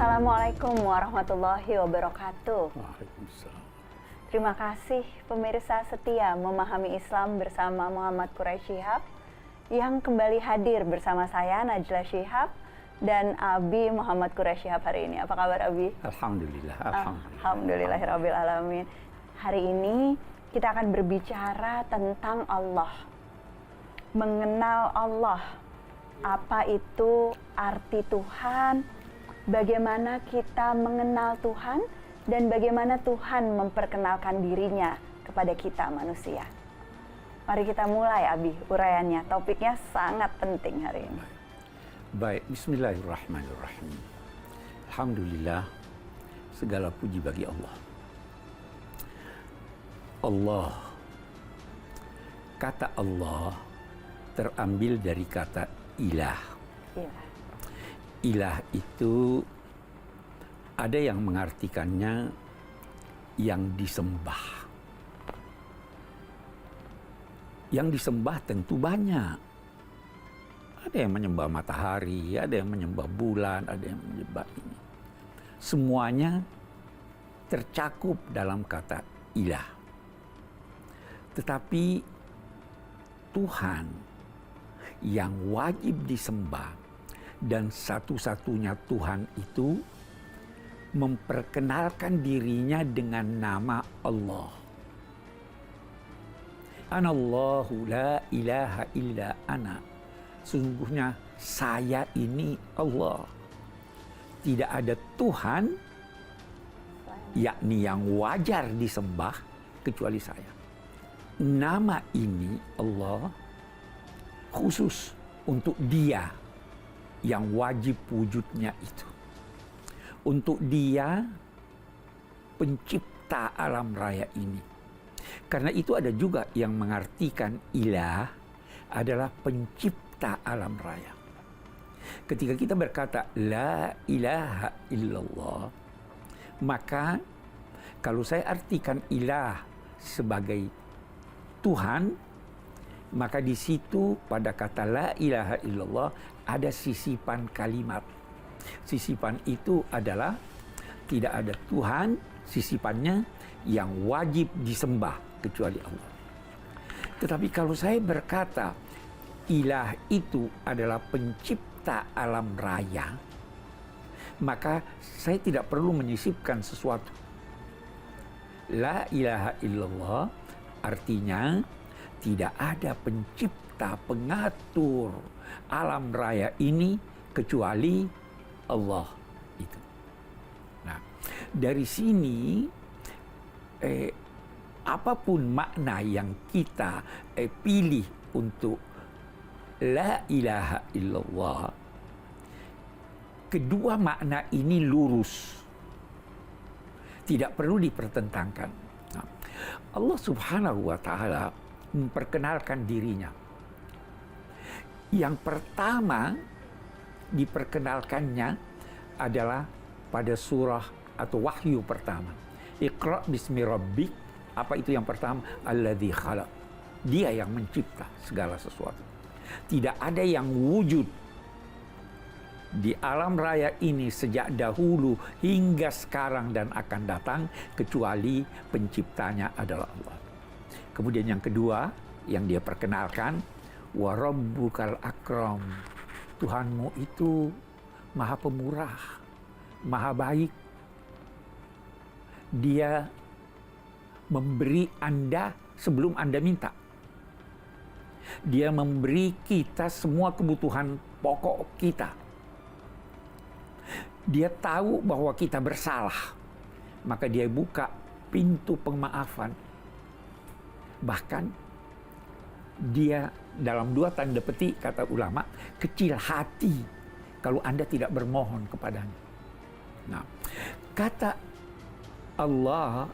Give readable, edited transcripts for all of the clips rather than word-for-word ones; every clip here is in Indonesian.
Assalamualaikum warahmatullahi wabarakatuh. Waalaikumsalam. Terima kasih pemirsa setia memahami Islam bersama Muhammad Quraish Shihab yang kembali hadir bersama saya Najla Shihab dan Abi Muhammad Quraish Shihab hari ini. Apa kabar Abi? Alhamdulillah. Alhamdulillahirabbil alamin. Hari ini kita akan berbicara tentang Allah. Mengenal Allah. Apa itu arti Tuhan? Bagaimana kita mengenal Tuhan dan bagaimana Tuhan memperkenalkan dirinya kepada kita manusia. Mari kita mulai Abi uraiannya. Topiknya sangat penting hari ini. Baik, bismillahirrahmanirrahim. Alhamdulillah, segala puji bagi Allah. Allah, kata Allah terambil dari kata ilah. Ilah itu ada yang mengartikannya yang disembah. Yang disembah tentu banyak. Ada yang menyembah matahari, ada yang menyembah bulan, ada yang menyembah ini. Semuanya tercakup dalam kata ilah. Tetapi Tuhan yang wajib disembah dan satu-satunya Tuhan itu memperkenalkan dirinya dengan nama Allah. Anallahu la ilaha illa ana. Sesungguhnya saya ini Allah. Tidak ada Tuhan yakni yang wajar disembah kecuali saya. Nama ini Allah khusus untuk Dia yang wajib wujudnya itu. Untuk Dia pencipta alam raya ini. Karena itu ada juga yang mengartikan ilah adalah pencipta alam raya. Ketika kita berkata la ilaha illallah, maka kalau saya artikan ilah sebagai Tuhan, maka di situ pada kata la ilaha illallah ada sisipan kalimat. Sisipan itu adalah tidak ada Tuhan, sisipannya yang wajib disembah kecuali Allah. Tetapi kalau saya berkata ilah itu adalah pencipta alam raya, maka saya tidak perlu menyisipkan sesuatu. La ilaha illallah artinya tidak ada pencipta, pengatur alam raya ini kecuali Allah itu. Nah, dari sini apapun makna yang kita pilih untuk la ilaha illallah, kedua makna ini lurus. Tidak perlu dipertentangkan. Nah, Allah Subhanahu wa Ta'ala memperkenalkan dirinya. Yang pertama diperkenalkannya adalah pada surah atau wahyu pertama. Iqra bismi rabbik. Apa itu yang pertama? Alladzi khalaq. Dia yang mencipta segala sesuatu. Tidak ada yang wujud di alam raya ini sejak dahulu hingga sekarang dan akan datang kecuali penciptanya adalah Allah. Kemudian yang kedua yang dia perkenalkan, wa rabbukal akram. Tuhanmu itu maha pemurah, maha baik. Dia memberi Anda sebelum Anda minta. Dia memberi kita semua kebutuhan pokok kita. Dia tahu bahwa kita bersalah, maka dia buka pintu pemaafan. Bahkan dia dalam dua tanda petik kata ulama, kecil hati kalau Anda tidak bermohon kepadanya. Nah, kata Allah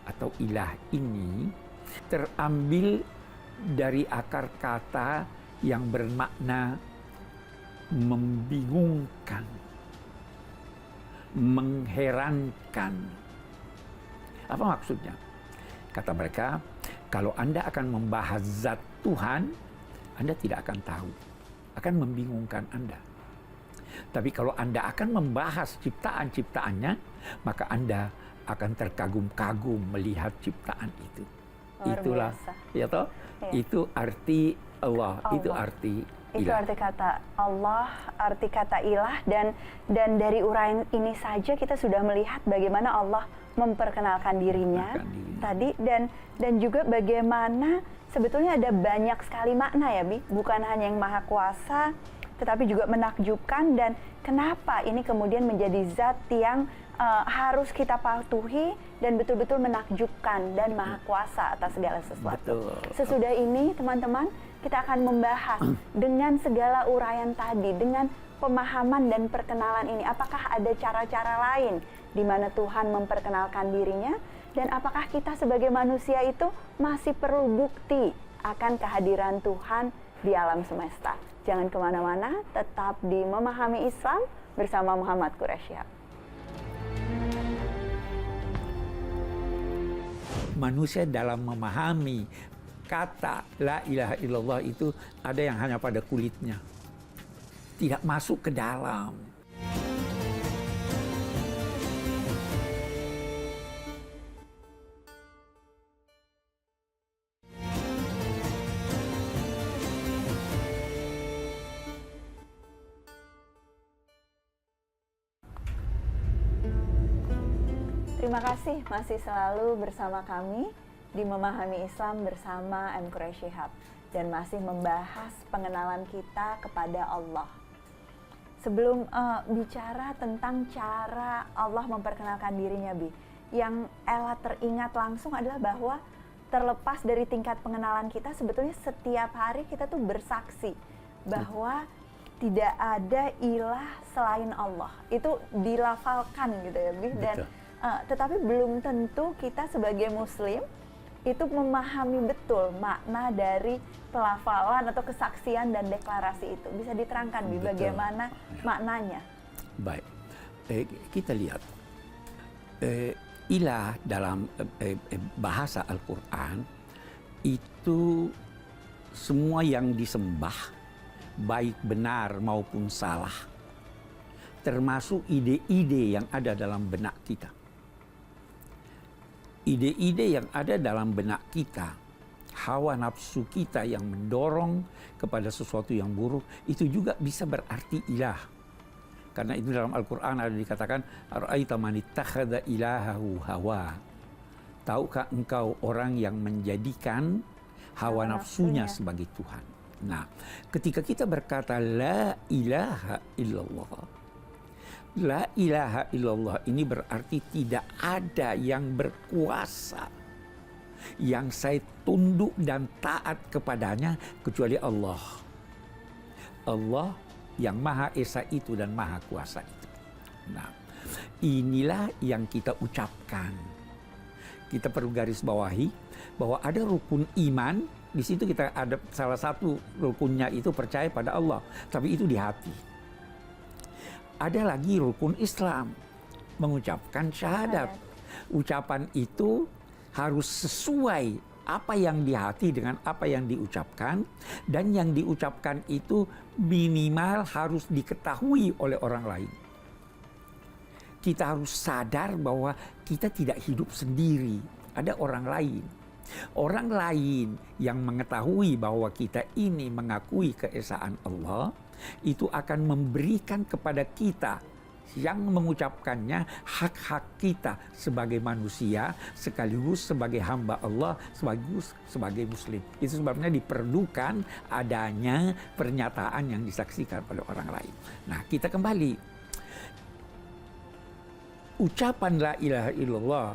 atau ilah ini terambil dari akar kata yang bermakna membingungkan, mengherankan. Apa maksudnya? Kata mereka, kalau Anda akan membahas zat Tuhan, Anda tidak akan tahu. Akan membingungkan Anda. Tapi kalau Anda akan membahas ciptaan-ciptaannya, maka Anda akan terkagum-kagum melihat ciptaan itu. Luar Itulah, biasa. ya toh? Iya. Itu arti Allah, itu Allah. arti Itu ilah. arti kata Allah, arti kata ilah, dan dari uraian ini saja kita sudah melihat bagaimana Allah memperkenalkan dirinya tadi, dan juga bagaimana sebetulnya ada banyak sekali makna ya Bi, bukan hanya yang maha kuasa tetapi juga menakjubkan, dan kenapa ini kemudian menjadi zat yang harus kita patuhi dan betul-betul menakjubkan dan maha kuasa atas segala sesuatu. Betul. Sesudah ini teman-teman, kita akan membahas dengan segala uraian tadi, dengan pemahaman dan perkenalan ini, apakah ada cara-cara lain di mana Tuhan memperkenalkan dirinya, dan apakah kita sebagai manusia itu masih perlu bukti akan kehadiran Tuhan di alam semesta. Jangan kemana-mana, tetap di Memahami Islam bersama Muhammad Quraisyhab. Manusia dalam memahami kata la ilaha illallah itu ada yang hanya pada kulitnya, tidak masuk ke dalam. Terima kasih masih selalu bersama kami di Memahami Islam bersama M. Quraisyhab, dan masih membahas pengenalan kita kepada Allah. Sebelum bicara tentang cara Allah memperkenalkan dirinya, Bi, yang Ella teringat langsung adalah bahwa terlepas dari tingkat pengenalan kita, sebetulnya setiap hari kita tuh bersaksi bahwa tidak ada ilah selain Allah. Itu dilafalkan gitu ya, Bi, dan tetapi belum tentu kita sebagai Muslim itu memahami betul makna dari pelafalan atau kesaksian dan deklarasi itu. Bisa diterangkan, Bi, bagaimana maknanya? Baik, kita lihat ilah dalam bahasa Al-Quran itu semua yang disembah, baik benar maupun salah, termasuk ide-ide yang ada dalam benak kita. Ide-ide yang ada dalam benak kita, hawa nafsu kita yang mendorong kepada sesuatu yang buruk, itu juga bisa berarti ilah. Karena itu dalam Al-Quran ada dikatakan, Ara'aita man ittakhadha ilahahu hawa. Tahukah engkau orang yang menjadikan hawa nafsunya sebagai Tuhan? Nah, ketika kita berkata la ilaha illallah, la ilaha illallah ini berarti tidak ada yang berkuasa yang saya tunduk dan taat kepadanya kecuali Allah. Allah yang Maha Esa itu dan Maha Kuasa itu. Nah, inilah yang kita ucapkan. Kita perlu garis bawahi bahwa ada rukun iman. Di situ kita ada salah satu rukunnya itu percaya pada Allah, tapi itu di hati. Ada lagi rukun Islam, mengucapkan syahadat. Ucapan itu harus sesuai apa yang di hati dengan apa yang diucapkan, dan yang diucapkan itu minimal harus diketahui oleh orang lain. Kita harus sadar bahwa kita tidak hidup sendiri, ada orang lain. Orang lain yang mengetahui bahwa kita ini mengakui keesaan Allah, itu akan memberikan kepada kita yang mengucapkannya hak-hak kita sebagai manusia, sekaligus sebagai hamba Allah, sekaligus sebagai Muslim. Itu sebabnya diperlukan adanya pernyataan yang disaksikan oleh orang lain. Nah, kita kembali. Ucapan la ilaha illallah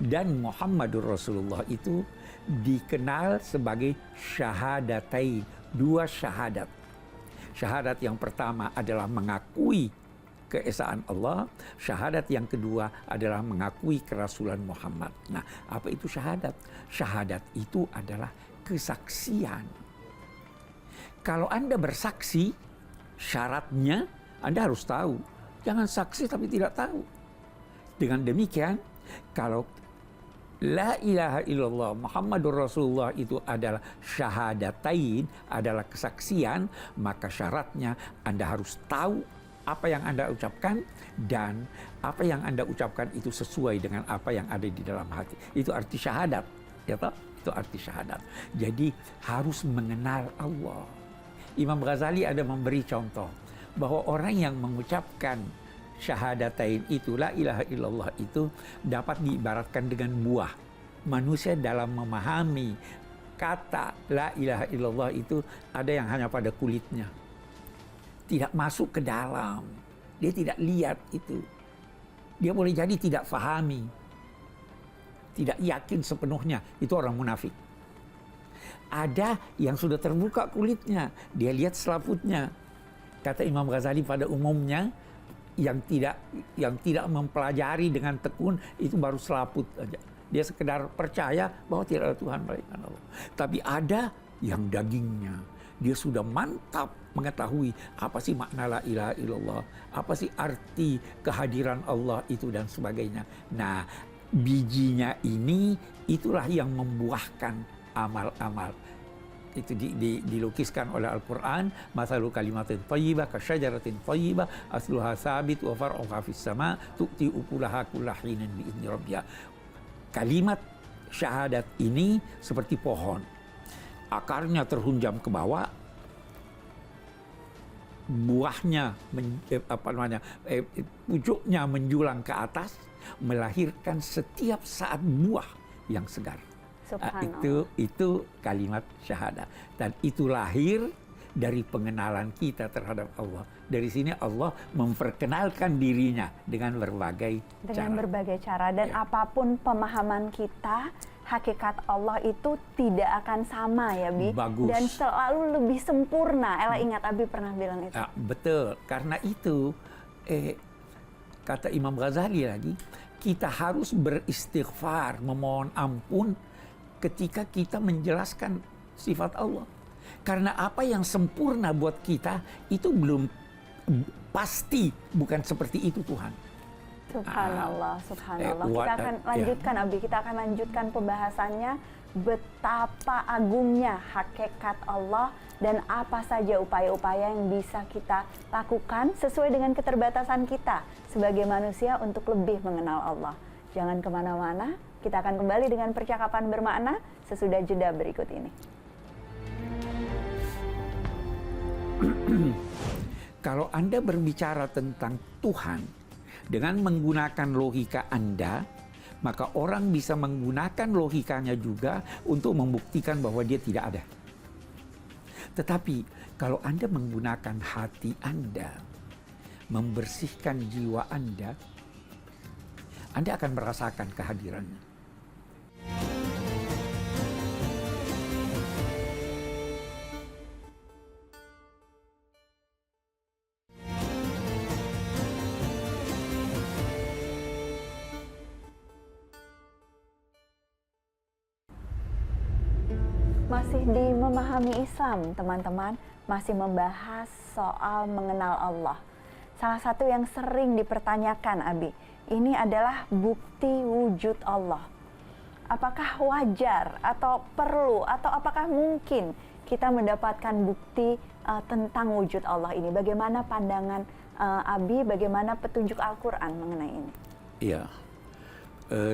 dan Muhammadur Rasulullah itu dikenal sebagai syahadatain, dua syahadat. Syahadat yang pertama adalah mengakui keesaan Allah, syahadat yang kedua adalah mengakui kerasulan Muhammad. Nah, apa itu syahadat? Syahadat itu adalah kesaksian. Kalau Anda bersaksi, syaratnya Anda harus tahu. Jangan saksi tapi tidak tahu. Dengan demikian, kalau la ilaha illallah Muhammadur Rasulullah itu adalah syahadatain, adalah kesaksian, maka syaratnya Anda harus tahu apa yang Anda ucapkan dan apa yang Anda ucapkan itu sesuai dengan apa yang ada di dalam hati. Itu arti syahadat, ya toh? Itu arti syahadat. Jadi harus mengenal Allah. Imam Ghazali ada memberi contoh bahwa orang yang mengucapkan syahadatain itu, la ilaha illallah itu dapat diibaratkan dengan buah. Manusia dalam memahami kata la ilaha illallah itu ada yang hanya pada kulitnya. Tidak masuk ke dalam. Dia tidak lihat itu. Dia boleh jadi tidak fahami. Tidak yakin sepenuhnya. Itu orang munafik. Ada yang sudah terbuka kulitnya. Dia lihat selaputnya. Kata Imam Ghazali pada umumnya, yang tidak mempelajari dengan tekun itu baru selaput saja. Dia sekedar percaya bahwa tidak ada Tuhan melainkan Allah. Tapi ada yang dagingnya, dia sudah mantap mengetahui apa sih makna la ilaha illallah, apa sih arti kehadiran Allah itu dan sebagainya. Nah, bijinya ini itulah yang membuahkan amal-amal. Itu dilukiskan oleh Al-Quran, mathalu kalimatin thayyibah kasyajaratin thayyibah asluha sabit wa far'uha fis sama tu'ti ukulaha kulla hinin bi'izni rabbiha. Kalimat syahadat ini seperti pohon, akarnya terhunjam ke bawah, buahnya pucuknya menjulang ke atas, melahirkan setiap saat buah yang segar. Itu kalimat syahadat, dan itu lahir dari pengenalan kita terhadap Allah. Dari sini Allah memperkenalkan dirinya dengan berbagai cara. Dan apapun pemahaman kita, hakikat Allah itu tidak akan sama ya Bi. Bagus. Dan selalu lebih sempurna. Ella ingat Abi pernah bilang itu. Betul, karena itu kata Imam Ghazali lagi, kita harus beristighfar, memohon ampun ketika kita menjelaskan sifat Allah. Karena apa yang sempurna buat kita itu belum pasti bukan seperti itu Tuhan. Subhanallah, subhanallah. Kita akan lanjutkan Abi, kita akan lanjutkan pembahasannya betapa agungnya hakikat Allah dan apa saja upaya-upaya yang bisa kita lakukan sesuai dengan keterbatasan kita sebagai manusia untuk lebih mengenal Allah. Jangan kemana-mana, kita akan kembali dengan percakapan bermakna sesudah jeda berikut ini. Kalau Anda berbicara tentang Tuhan dengan menggunakan logika Anda, maka orang bisa menggunakan logikanya juga untuk membuktikan bahwa dia tidak ada. Tetapi kalau Anda menggunakan hati Anda, membersihkan jiwa Anda akan merasakan kehadirannya. Masih di Memahami Islam, teman-teman, masih membahas soal mengenal Allah. Salah satu yang sering dipertanyakan, Abi, ini adalah bukti wujud Allah. Apakah wajar atau perlu atau apakah mungkin kita mendapatkan bukti tentang wujud Allah ini? Bagaimana pandangan Abi, bagaimana petunjuk Al-Quran mengenai ini? Iya,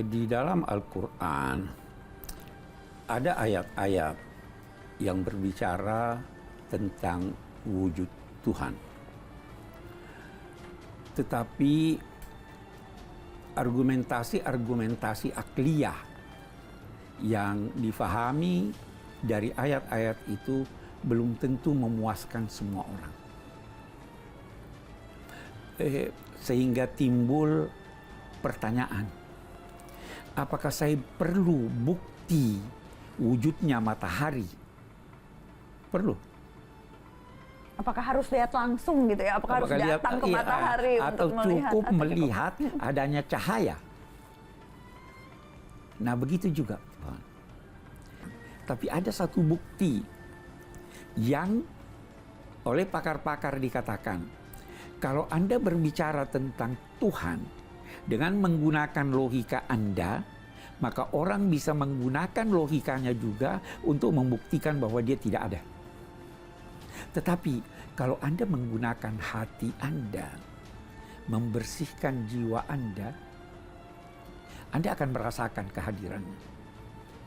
di dalam Al-Quran ada ayat-ayat yang berbicara tentang wujud Tuhan. Tetapi argumentasi akliyah yang difahami dari ayat-ayat itu belum tentu memuaskan semua orang. Sehingga timbul pertanyaan, apakah saya perlu bukti wujudnya matahari? Perlu. Apakah harus lihat langsung gitu ya? Apakah harus datang ke matahari atau untuk melihat? Cukup melihat adanya cahaya? Nah, begitu juga. Tapi ada satu bukti yang oleh pakar-pakar dikatakan, kalau Anda berbicara tentang Tuhan dengan menggunakan logika Anda, maka orang bisa menggunakan logikanya juga untuk membuktikan bahwa dia tidak ada. Tetapi kalau Anda menggunakan hati Anda, membersihkan jiwa Anda akan merasakan kehadirannya.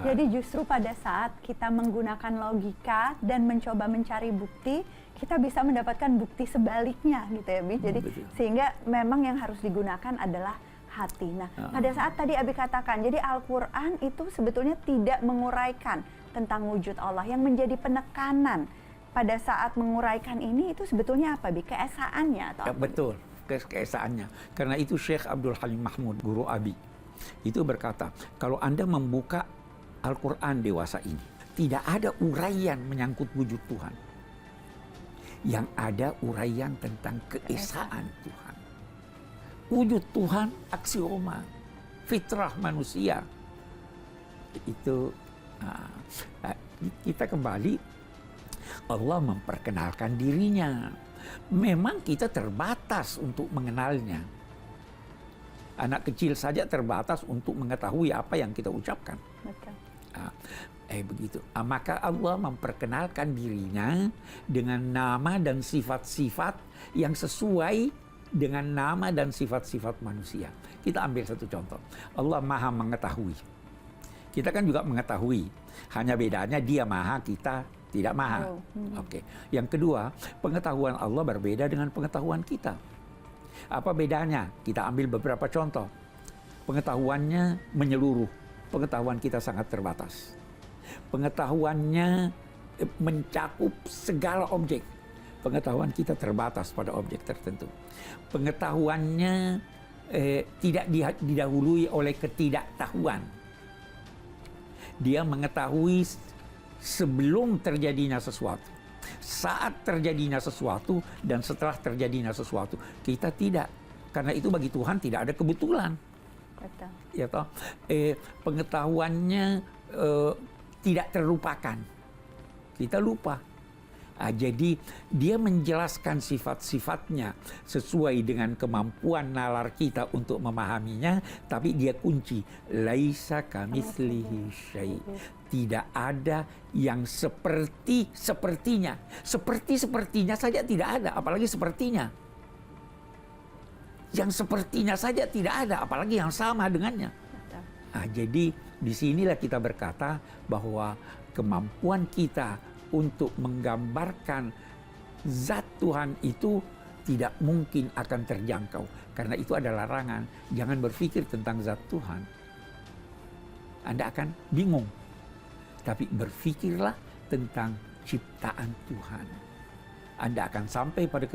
Jadi justru pada saat kita menggunakan logika dan mencoba mencari bukti, kita bisa mendapatkan bukti sebaliknya gitu ya, Abi. Jadi sehingga memang yang harus digunakan adalah hati. Nah, pada saat tadi Abi katakan, jadi Al-Quran itu sebetulnya tidak menguraikan tentang wujud Allah. Yang menjadi penekanan pada saat menguraikan ini itu sebetulnya apa, Abi? Keesaannya atau apa? Betul, keesaannya. Karena itu Syekh Abdul Halim Mahmud, guru Abi, itu berkata, kalau Anda membuka Al-Quran dewasa ini, tidak ada uraian menyangkut wujud Tuhan. Yang ada uraian tentang keesaan Tuhan. Wujud Tuhan aksioma, fitrah manusia. Itu kita kembali, Allah memperkenalkan dirinya. Memang kita terbatas untuk mengenalnya. Anak kecil saja terbatas untuk mengetahui apa yang kita ucapkan. Betul. Begitu. Maka Allah memperkenalkan dirinya dengan nama dan sifat-sifat yang sesuai dengan nama dan sifat-sifat manusia. Kita ambil satu contoh. Allah Maha mengetahui. Kita kan juga mengetahui. Hanya bedanya dia maha, kita tidak maha. Oke. Yang kedua, pengetahuan Allah berbeda dengan pengetahuan kita. Apa bedanya? Kita ambil beberapa contoh. Pengetahuannya menyeluruh. Pengetahuan kita sangat terbatas. Pengetahuannya mencakup segala objek. Pengetahuan kita terbatas pada objek tertentu. Pengetahuannya tidak didahului oleh ketidaktahuan. Dia mengetahui sebelum terjadinya sesuatu, saat terjadinya sesuatu, dan setelah terjadinya sesuatu. Kita tidak. Karena itu bagi Tuhan tidak ada kebetulan. Betul. Ya toh, pengetahuannya tidak terlupakan. Kita lupa. Jadi dia menjelaskan sifat-sifatnya sesuai dengan kemampuan nalar kita untuk memahaminya, tapi dia kunci laisa kamitslihi syai'. Tidak ada yang sepertinya. Sepertinya saja tidak ada, apalagi sepertinya. Yang sepertinya saja tidak ada, apalagi yang sama dengannya. Jadi disinilah kita berkata bahwa kemampuan kita untuk menggambarkan zat Tuhan itu tidak mungkin akan terjangkau. Karena itu ada larangan. Jangan berpikir tentang zat Tuhan. Anda akan bingung. Tapi berpikirlah tentang ciptaan Tuhan. Anda akan sampai pada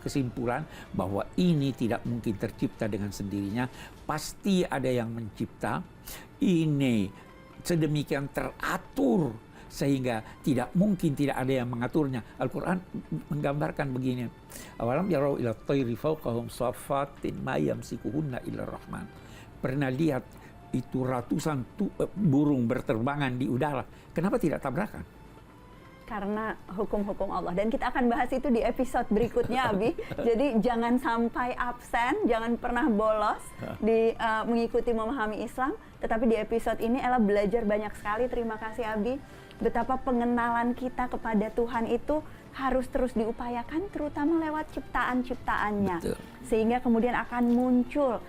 kesimpulan bahwa ini tidak mungkin tercipta dengan sendirinya. Pasti ada yang mencipta. Ini sedemikian teratur sehingga tidak mungkin tidak ada yang mengaturnya. Al-Quran menggambarkan begini. Awalam yarau ila tayri fawqahum saffatin ma yamsikuhunna illa rahman. Pernah lihat itu ratusan burung berterbangan di udara. Kenapa tidak tabrakan? Karena hukum-hukum Allah. Dan kita akan bahas itu di episode berikutnya, Abi. Jadi jangan sampai absen, jangan pernah bolos di mengikuti memahami Islam. Tetapi di episode ini Ella belajar banyak sekali. Terima kasih, Abi. Betapa pengenalan kita kepada Tuhan itu harus terus diupayakan, terutama lewat ciptaan-ciptaannya. Sehingga kemudian akan muncul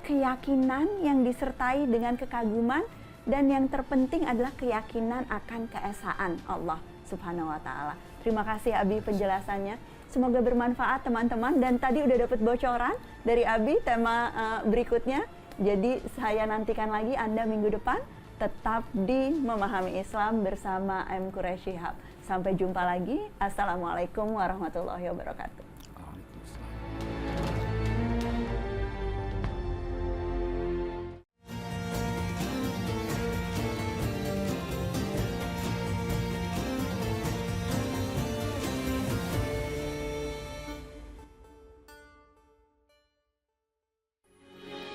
keyakinan yang disertai dengan kekaguman, dan yang terpenting adalah keyakinan akan keesaan Allah Subhanahu wa Ta'ala. Terima kasih Abi penjelasannya. Semoga bermanfaat teman-teman. Dan tadi udah dapat bocoran dari Abi tema berikutnya. Jadi saya nantikan lagi Anda minggu depan tetap di Memahami Islam bersama M. Quraisy Shihab. Sampai jumpa lagi. Assalamualaikum warahmatullahi wabarakatuh.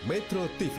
Metro TV